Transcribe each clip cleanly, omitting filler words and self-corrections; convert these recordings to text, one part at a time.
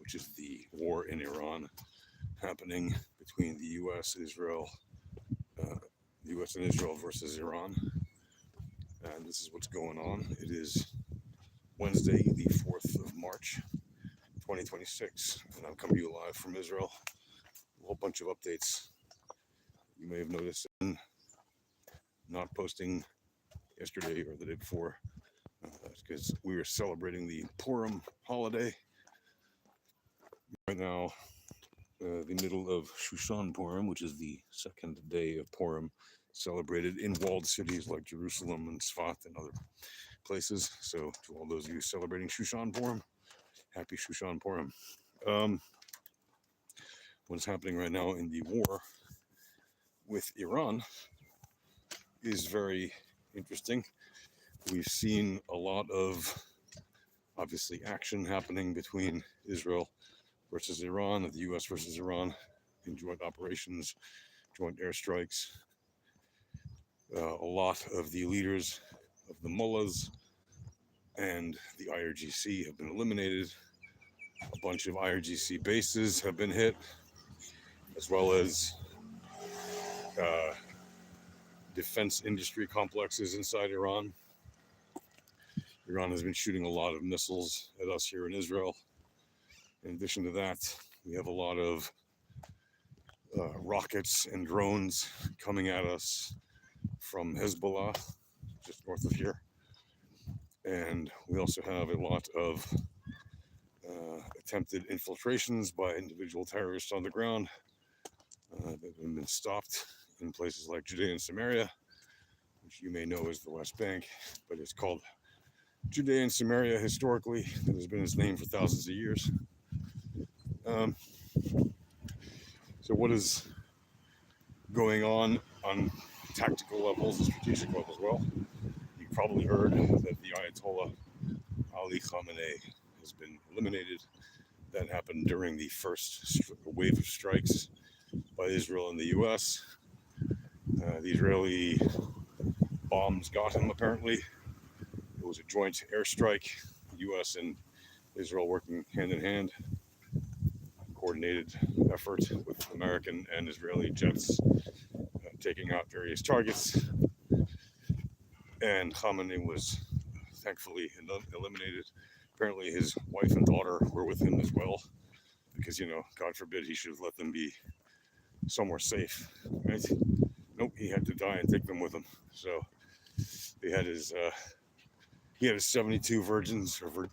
which is the war in Iran happening between the U.S. and Israel versus Iran. And this is what's going on. It is Wednesday, the 4th of March, 2026, and I'm coming to you live from Israel. A whole bunch of updates. You may have noticed not posting yesterday or the day before because we were celebrating the Purim holiday. Right now, the middle of Shushan Purim, which is the second day of Purim, celebrated in walled cities like Jerusalem and Sfat and other places. So to all those of you celebrating Shushan Purim, happy Shushan Purim. What's happening right now in the war with Iran is very interesting. We've seen a lot of, obviously, action happening between Israel versus Iran, the U.S. versus Iran, in joint operations, joint airstrikes. A lot of the leaders of the mullahs and the IRGC have been eliminated. A bunch of IRGC bases have been hit, as well as defense industry complexes inside Iran. Iran has been shooting a lot of missiles at us here in Israel. In addition to that, we have a lot of rockets and drones coming at us from Hezbollah, just north of here. And we also have a lot of attempted infiltrations by individual terrorists on the ground that have been stopped in places like Judea and Samaria, which you may know as the West Bank, but it's called Judea and Samaria historically. That has been its name for thousands of years. So what is going on tactical levels and strategic levels? Well, you probably heard that the Ayatollah Ali Khamenei has been eliminated. That happened during the first wave of strikes by Israel and the U.S. The Israeli bombs got him, apparently. It was a joint airstrike, U.S. and Israel working hand in hand, coordinated effort with American and Israeli jets taking out various targets. And Khamenei was thankfully eliminated. Apparently his wife and daughter were with him as well, because, God forbid he should have let them be somewhere safe, right? Nope, he had to die and take them with him. So he had his 72 virgins, or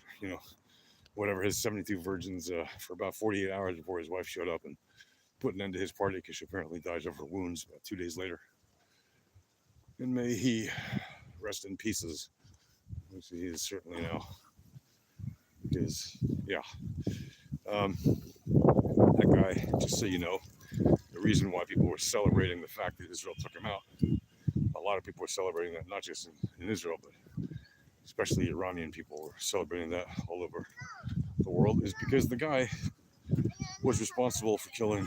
whatever, his 72 virgins for about 48 hours before his wife showed up and put an end to his party, because she apparently died of her wounds about 2 days later. And may he rest in pieces, which he is certainly now. Because, that guy, just so you know, the reason why people were celebrating the fact that Israel took him out, a lot of people were celebrating that, not just in Israel, but especially Iranian people were celebrating that all over the world, is because the guy was responsible for killing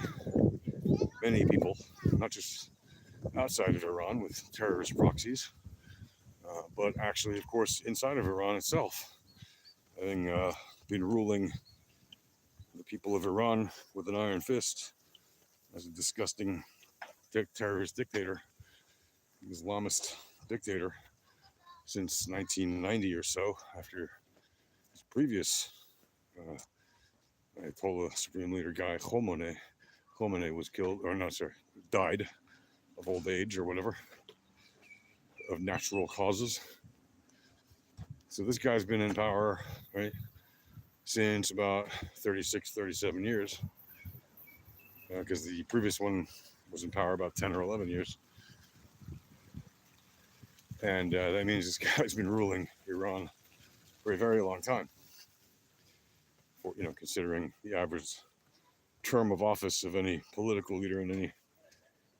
many people, not just outside of Iran with terrorist proxies, but actually, of course, inside of Iran itself, having been ruling the people of Iran with an iron fist as a disgusting terrorist dictator, Islamist dictator, since 1990 or so, after his previous Ayatollah Supreme Leader guy, Khomeini was killed, or no, sorry, died of old age or whatever, of natural causes. So this guy's been in power, right, since about 36, 37 years, because the previous one was in power about 10 or 11 years. And that means this guy's been ruling Iran for a very long time, for, considering the average term of office of any political leader in any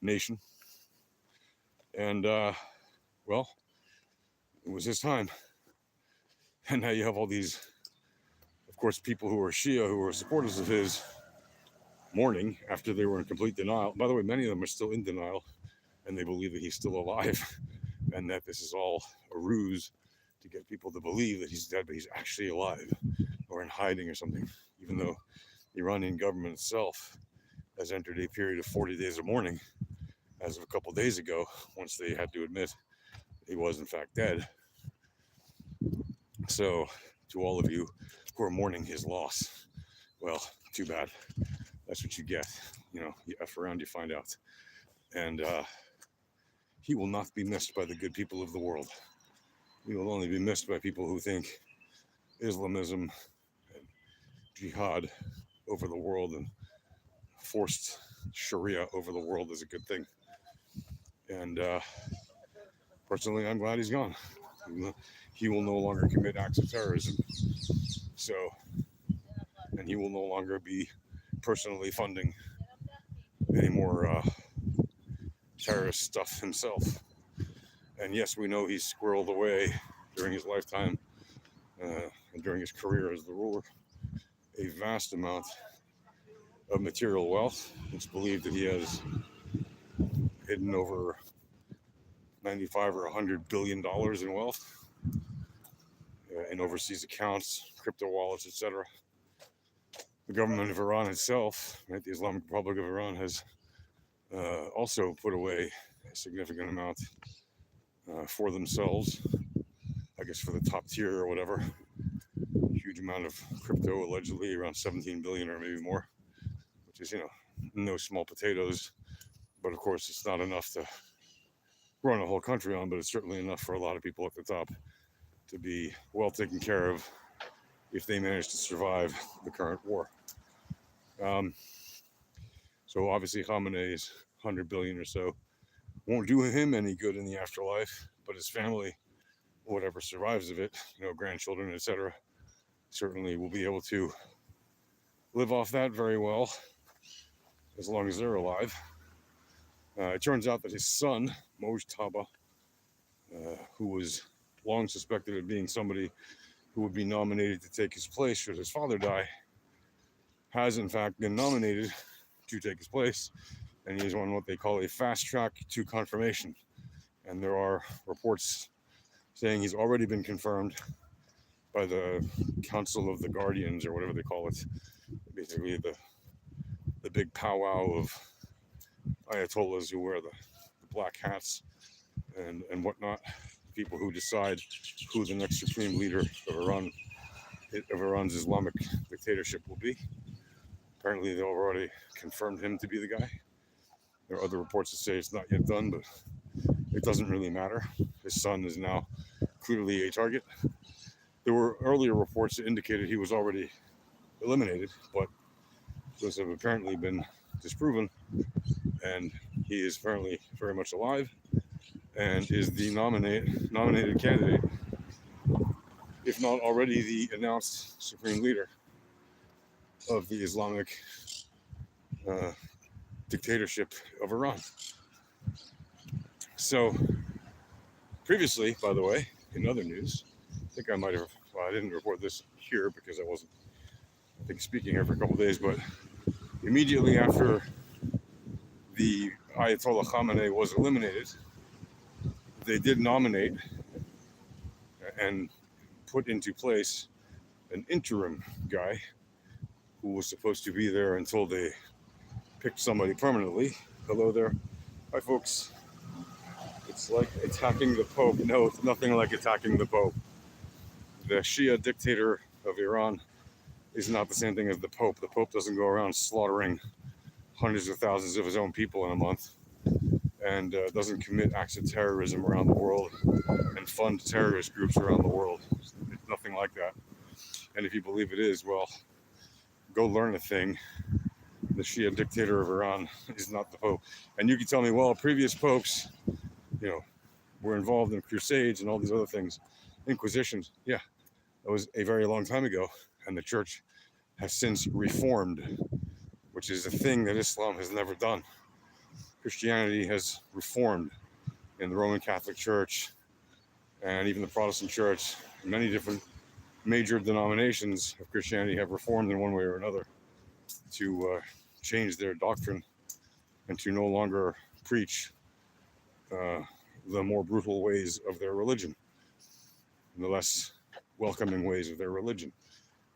nation. And, well, it was his time. And now you have all these, of course, people who are Shia, who are supporters of his, mourning after they were in complete denial. By the way, many of them are still in denial, and they believe that he's still alive, and that this is all a ruse to get people to believe that he's dead, but he's actually alive or in hiding or something, even though The Iranian government itself has entered a period of 40 days of mourning as of a couple of days ago, once they had to admit he was in fact dead. So, to all of you who are mourning his loss, well, too bad. That's what you get. You F around, you find out. And he will not be missed by the good people of the world. He will only be missed by people who think Islamism and jihad over the world and forced Sharia over the world is a good thing. And personally, I'm glad he's gone. He will no longer commit acts of terrorism. So, and he will no longer be personally funding any more terrorist stuff himself. And yes, we know he's squirreled away during his lifetime and during his career as the ruler a vast amount of material wealth. It's believed that he has hidden over 95 or 100 billion dollars in wealth in overseas accounts, crypto wallets, etc. The government of Iran itself, right, the Islamic Republic of Iran, has also put away a significant amount for themselves, I guess for the top tier or whatever. Huge amount of crypto, allegedly around 17 billion or maybe more, which is, no small potatoes. But of course, it's not enough to run a whole country on, but it's certainly enough for a lot of people at the top to be well taken care of if they manage to survive the current war. So obviously Khamenei's 100 billion or so won't do him any good in the afterlife, but his family, whatever survives of it, grandchildren, etc., certainly will be able to live off that very well as long as they're alive. It turns out that his son, Mojtaba, who was long suspected of being somebody who would be nominated to take his place should his father die, has in fact been nominated to take his place, and he is on what they call a fast track to confirmation. And there are reports saying he's already been confirmed by the Council of the Guardians, or whatever they call it, basically the big powwow of Ayatollahs who wear the black hats and whatnot, people who decide who the next supreme leader of Iran's Islamic dictatorship will be. Apparently, they've already confirmed him to be the guy. There are other reports that say it's not yet done, but it doesn't really matter. His son is now clearly a target. There were earlier reports that indicated he was already eliminated, but those have apparently been disproven, and he is apparently very much alive and is the nominated candidate, if not already the announced supreme leader of the Islamic dictatorship of Iran. So, previously, by the way, in other news, I think I might have, I didn't report this here because I wasn't, speaking here for a couple of days, but immediately after the Ayatollah Khamenei was eliminated, they did nominate and put into place an interim guy who was supposed to be there until they picked somebody permanently. Hello there. Hi, folks. It's like attacking the Pope. No, it's nothing like attacking the Pope. The Shia dictator of Iran is not the same thing as the Pope. The Pope doesn't go around slaughtering hundreds of thousands of his own people in a month, and doesn't commit acts of terrorism around the world and fund terrorist groups around the world. It's nothing like that. And if you believe it is, well, go learn a thing. The Shia dictator of Iran is not the Pope. And you can tell me, well, previous popes, were involved in crusades and all these other things, inquisitions. Yeah, that was a very long time ago, and the church has since reformed, which is a thing that Islam has never done. Christianity has reformed in the Roman Catholic Church and even the Protestant Church. Many different major denominations of Christianity have reformed in one way or another to change their doctrine and to no longer preach the more brutal ways of their religion, and the less welcoming ways of their religion,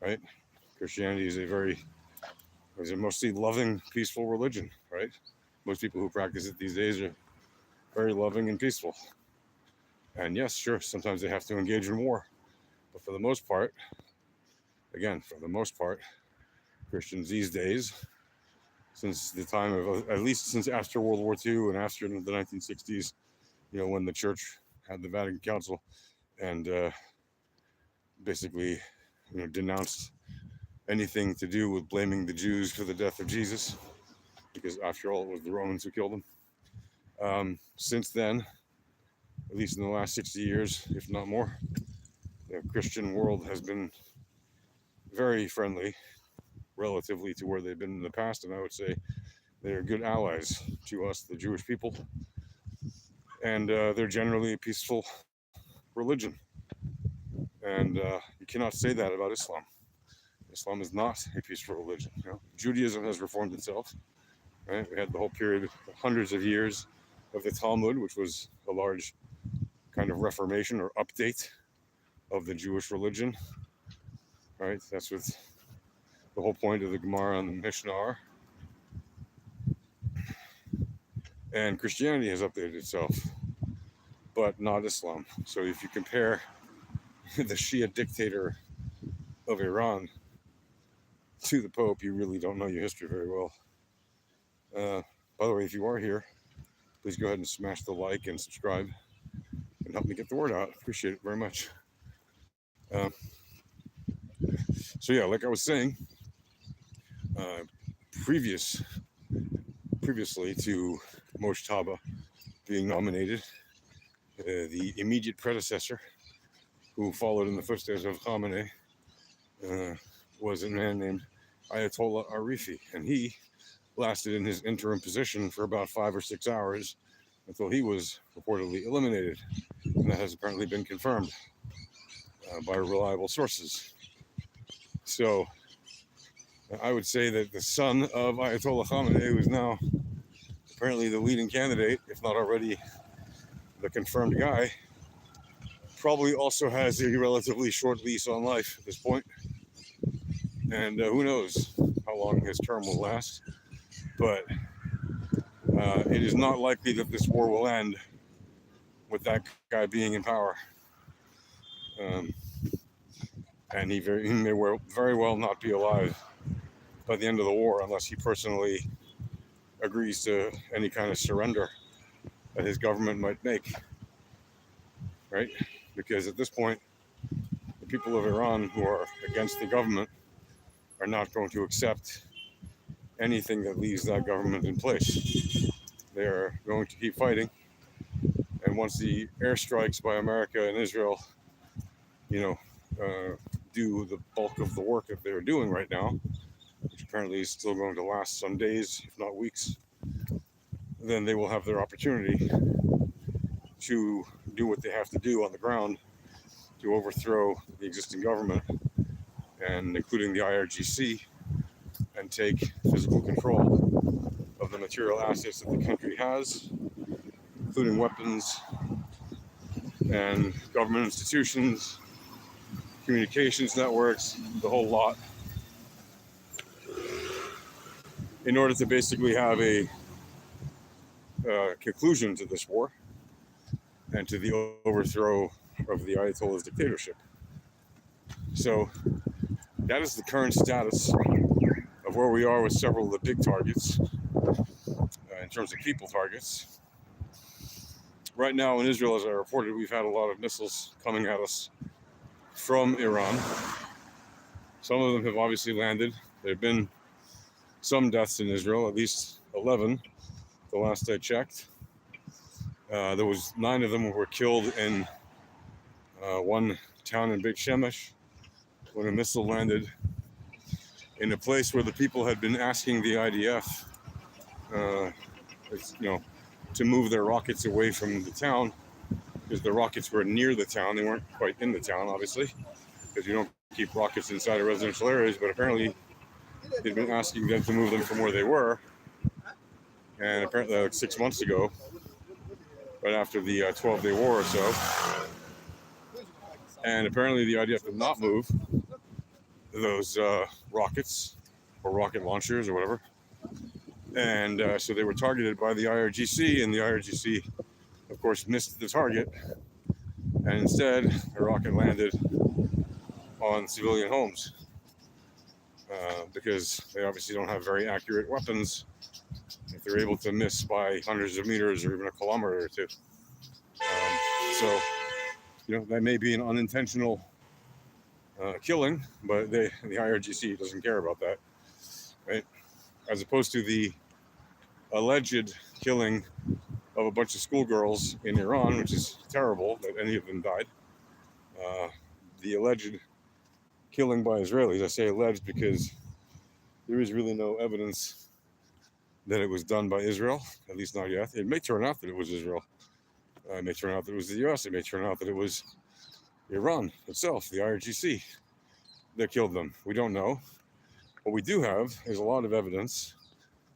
right? Christianity is a very It's a mostly loving, peaceful religion, right? Most people who practice it these days are very loving and peaceful. And yes, sure, sometimes they have to engage in war. But for the most part, again, for the most part, Christians these days, since the time of, at least since after World War II and after the 1960s, when the church had the Vatican Council and basically, denounced anything to do with blaming the Jews for the death of Jesus, because after all, it was the Romans who killed him. Since then, at least in the last 60 years, if not more, the Christian world has been very friendly relatively to where they've been in the past, and I would say they're good allies to us, the Jewish people, and they're generally a peaceful religion. And you cannot say that about Islam. Islam is not a peaceful religion. Judaism has reformed itself. Right? We had the whole period, hundreds of years of the Talmud, which was a large kind of reformation or update of the Jewish religion. Right? That's what the whole point of the Gemara and the Mishnah are. And Christianity has updated itself, but not Islam. So if you compare the Shia dictator of Iran to the Pope, you really don't know your history very well. By the way, if you are here, please go ahead and smash the like and subscribe and help me get the word out. Appreciate it very much. So yeah, like I was saying, previously to Moshtaba being nominated, the immediate predecessor who followed in the footsteps of Khamenei was a man named Ayatollah Arifi, and he lasted in his interim position for about 5 or 6 hours until he was reportedly eliminated, and that has apparently been confirmed by reliable sources. So I would say that the son of Ayatollah Khamenei, who is now apparently the leading candidate, if not already the confirmed guy, probably also has a relatively short lease on life at this point. And who knows how long his term will last. But it is not likely that this war will end with that guy being in power. And he may very well not be alive by the end of the war unless he personally agrees to any kind of surrender that his government might make, right? Because at this point, the people of Iran who are against the government are not going to accept anything that leaves that government in place. They're going to keep fighting, and once the airstrikes by America and Israel, do the bulk of the work that they're doing right now, which apparently is still going to last some days, if not weeks, then they will have their opportunity to do what they have to do on the ground to overthrow the existing government, and including the IRGC, and take physical control of the material assets that the country has, including weapons and government institutions, communications networks, the whole lot, in order to basically have a conclusion to this war and to the overthrow of the Ayatollah's dictatorship. So that is the current status of where we are with several of the big targets in terms of people targets. Right now in Israel, as I reported, we've had a lot of missiles coming at us from Iran. Some of them have obviously landed. There have been some deaths in Israel, at least 11, the last I checked. There was 9 of them who were killed in one town in Beit Shemesh when a missile landed in a place where the people had been asking the IDF, to move their rockets away from the town, because the rockets were near the town. They weren't quite in the town, obviously, because you don't keep rockets inside of residential areas, but apparently they'd been asking them to move them from where they were. And apparently like 6 months ago, right after the 12-day war or so, and apparently the IDF did not move those rockets, or rocket launchers or whatever. And so they were targeted by the IRGC, and the IRGC, of course, missed the target. And instead, the rocket landed on civilian homes because they obviously don't have very accurate weapons if they're able to miss by hundreds of meters or even a kilometer or two. So, that may be an unintentional killing, but the IRGC doesn't care about that, right? As opposed to the alleged killing of a bunch of schoolgirls in Iran, which is terrible that any of them died. The alleged killing by Israelis, I say alleged because there is really no evidence that it was done by Israel, at least not yet. It may turn out that it was Israel. It may turn out that it was the US. It may turn out that it was Iran itself, the IRGC, that killed them. We don't know. What we do have is a lot of evidence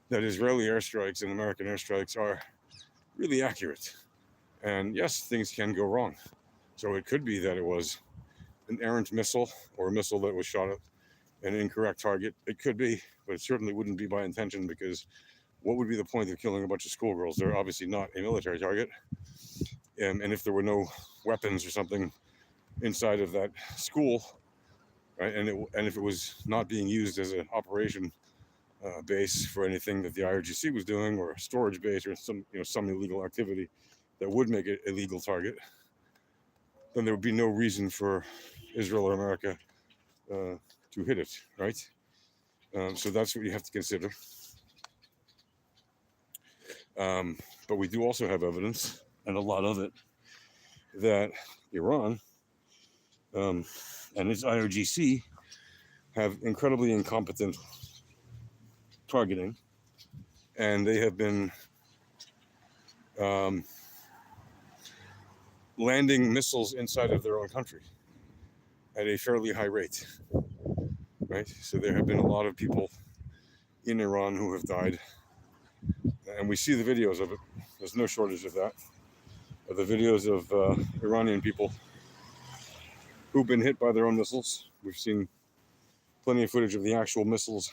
that Israeli airstrikes and American airstrikes are really accurate. And yes, things can go wrong. So it could be that it was an errant missile or a missile that was shot at an incorrect target. It could be, but it certainly wouldn't be by intention, because what would be the point of killing a bunch of schoolgirls? They're obviously not a military target. And if there were no weapons or something inside of that school, right, and if it was not being used as an operation base for anything that the IRGC was doing, or a storage base, or some illegal activity that would make it a legal target, then there would be no reason for Israel or America to hit it, right? So that's what you have to consider. But we do also have evidence, and a lot of it, that Iran and its IRGC have incredibly incompetent targeting, and they have been landing missiles inside of their own country at a fairly high rate, right? So there have been a lot of people in Iran who have died, and we see the videos of it. There's no shortage of that. The videos of Iranian people who've been hit by their own missiles. We've seen plenty of footage of the actual missiles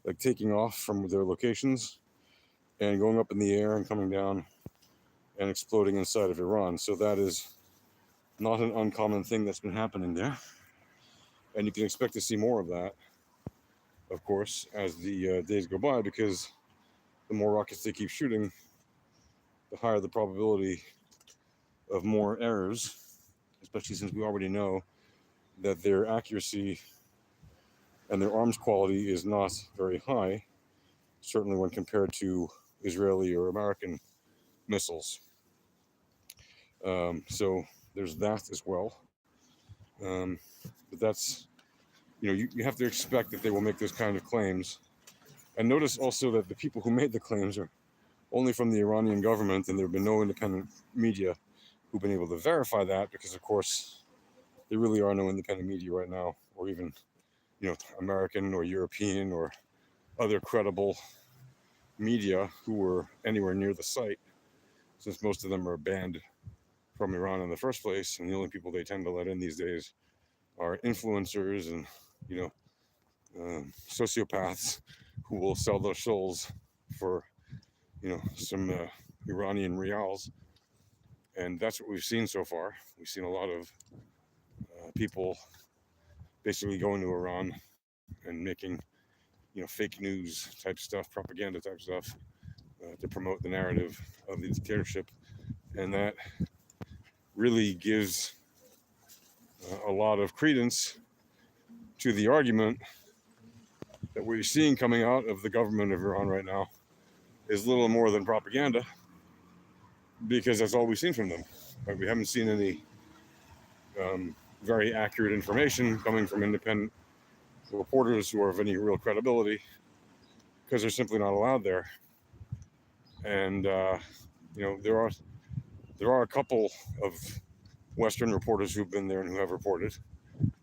like taking off from their locations and going up in the air and coming down and exploding inside of Iran. So that is not an uncommon thing that's been happening there. And you can expect to see more of that, of course, as the days go by, because the more rockets they keep shooting, the higher the probability of more errors, especially since we already know that their accuracy and their arms quality is not very high, certainly when compared to Israeli or American missiles. So there's that as well. But that's, you have to expect that they will make those kind of claims. And notice also that the people who made the claims are only from the Iranian government, and there have been no independent media who've been able to verify that, because, of course, there really are no independent media right now, or even, American or European or other credible media who were anywhere near the site, since most of them are banned from Iran in the first place, and the only people they tend to let in these days are influencers and, sociopaths who will sell their souls for, some Iranian rials. And that's what we've seen so far. We've seen a lot of people basically going to Iran and making, fake news type stuff, propaganda type stuff, to promote the narrative of the dictatorship. And that really gives a lot of credence to the argument that we're seeing coming out of the government of Iran right now is little more than propaganda, because that's all we've seen from them. Right? We haven't seen any very accurate information coming from independent reporters who are of any real credibility, because they're simply not allowed there. And there are a couple of Western reporters who've been there and who have reported,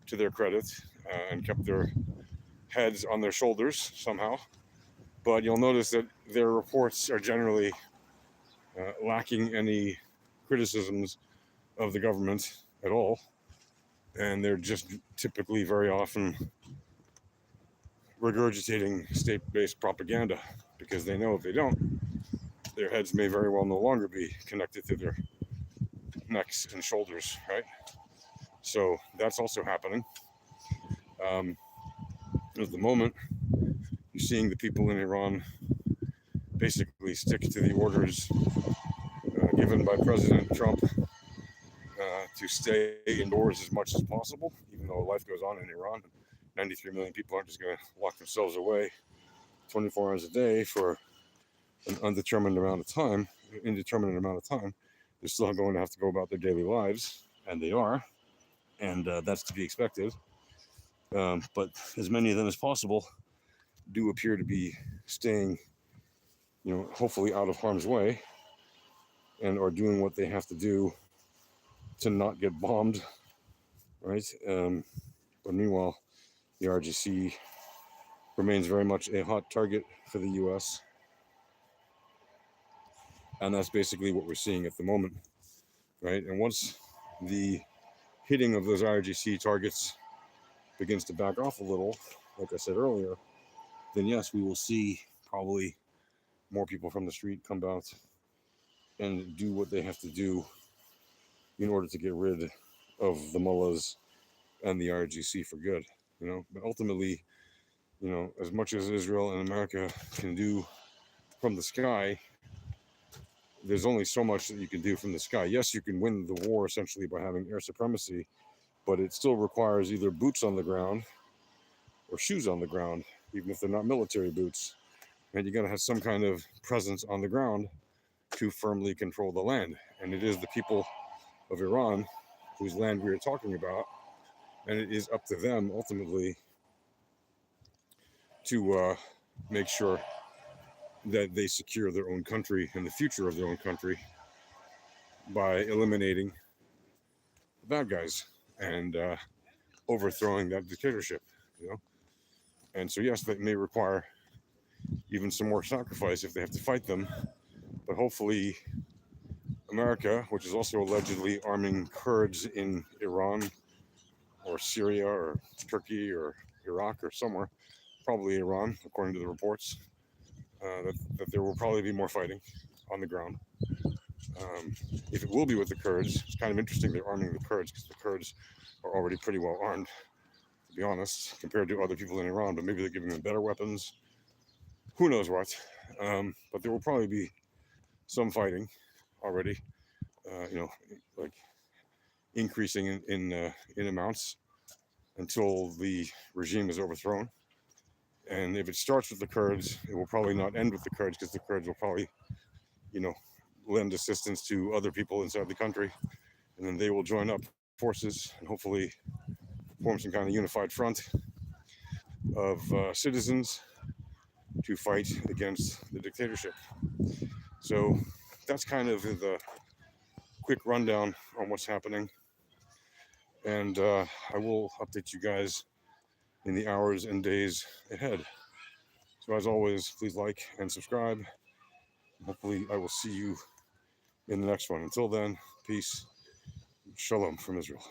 to their credit, and kept their heads on their shoulders somehow. But you'll notice that their reports are generally lacking any criticisms of the government at all. And they're just typically very often regurgitating state-based propaganda, because they know if they don't, their heads may very well no longer be connected to their necks and shoulders, right? So that's also happening. Um, at the moment, you're seeing the people in Iran basically stick to the orders given by President Trump to stay indoors as much as possible, even though life goes on in Iran. 93 million people aren't just going to lock themselves away 24 hours a day for an indeterminate amount of time. They're still going to have to go about their daily lives, and they are, and that's to be expected. But as many of them as possible do appear to be staying, hopefully out of harm's way, and are doing what they have to do to not get bombed, right? But meanwhile, the RGC remains very much a hot target for the U.S., and that's basically what we're seeing at the moment, right? And once the hitting of those RGC targets begins to back off a little, like I said earlier, then yes, we will see probably more people from the street come out and do what they have to do in order to get rid of the mullahs and the RGC for good, But ultimately, as much as Israel and America can do from the sky, there's only so much that you can do from the sky. Yes, you can win the war essentially by having air supremacy, but it still requires either boots on the ground or shoes on the ground, even if they're not military boots. And you got to have some kind of presence on the ground to firmly control the land. And it is the people of Iran whose land we are talking about, and it is up to them ultimately to make sure that they secure their own country and the future of their own country by eliminating the bad guys and overthrowing that dictatorship. And so yes, that may require even some more sacrifice if they have to fight them, but hopefully America, which is also allegedly arming Kurds in Iran or Syria or Turkey or Iraq or somewhere, probably Iran, according to the reports, that there will probably be more fighting on the ground. If it will be with the Kurds, it's kind of interesting they're arming the Kurds, because the Kurds are already pretty well armed, to be honest, compared to other people in Iran, but maybe they're giving them better weapons. Who knows what? But there will probably be some fighting already, like increasing in amounts until the regime is overthrown. And if it starts with the Kurds, it will probably not end with the Kurds, because the Kurds will probably, lend assistance to other people inside the country, and then they will join up forces and hopefully form some kind of unified front of citizens to fight against the dictatorship. So that's kind of the quick rundown on what's happening, and I will update you guys in the hours and days ahead. So as always, please like and subscribe. Hopefully I will see you in the next one. Until then, peace. Shalom from Israel.